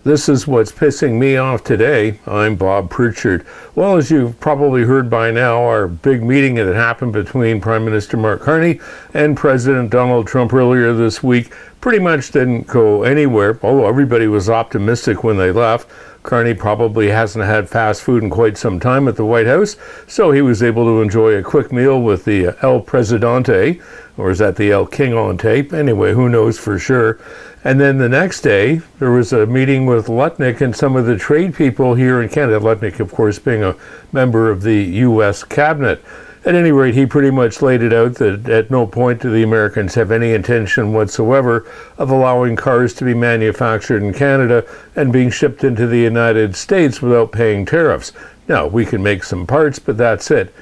This is what's pissing me off today. I'm Bob Pritchard. Well, as you've probably heard by now, our big meeting that happened between Prime Minister Mark Carney and President Donald Trump earlier this week pretty much didn't go anywhere, although everybody was optimistic when they left. Carney probably hasn't had fast food in quite some time at the White House, so he was able to enjoy a quick meal with the El Presidente, or is that the El King on tape? Anyway, who knows for sure. And then the next day, there was a meeting with Lutnick and some of the trade people here in Canada. Lutnick, of course, being a member of the U.S. cabinet. At any rate, he pretty much laid it out that at no point do the Americans have any intention whatsoever of allowing cars to be manufactured in Canada and being shipped into the United States without paying tariffs. Now, we can make some parts, but that's it.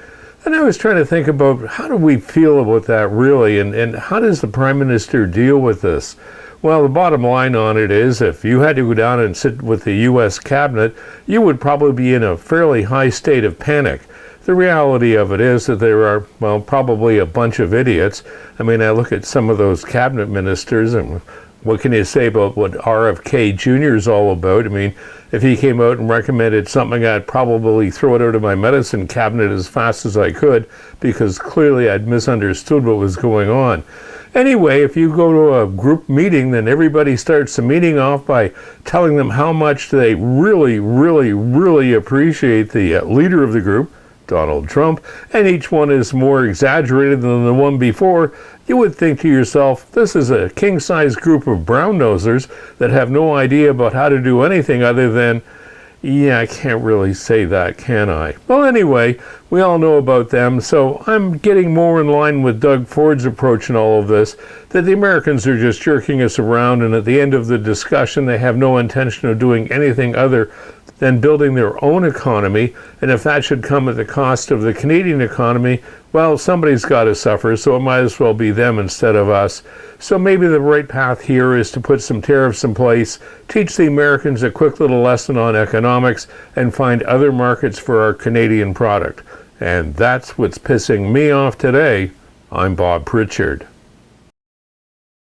And I was trying to think about how do we feel about that really, and how does the Prime Minister deal with this? Well, the bottom line on it is if you had to go down and sit with the U.S. cabinet, you would probably be in a fairly high state of panic. The reality of it is that there are, well, probably a bunch of idiots. I mean, I look at some of those cabinet ministers, and what can you say about what RFK Jr. is all about? I mean, if he came out and recommended something, I'd probably throw it out of my medicine cabinet as fast as I could, because clearly I'd misunderstood what was going on. Anyway, if you go to a group meeting, then everybody starts the meeting off by telling them how much they really appreciate the leader of the group, Donald Trump, and each one is more exaggerated than the one before. You would think to yourself, this is a king-size group of brown-nosers that have no idea about how to do anything other than, yeah, I can't really say that, can I? Well, anyway, we all know about them, so I'm getting more in line with Doug Ford's approach in all of this, that the Americans are just jerking us around, and at the end of the discussion, they have no intention of doing anything other than building their own economy, and if that should come at the cost of the Canadian economy, well, somebody's got to suffer, so it might as well be them instead of us. So maybe the right path here is to put some tariffs in place, teach the Americans a quick little lesson on economics, and find other markets for our Canadian product. And that's what's pissing me off today. I'm Bob Pritchard.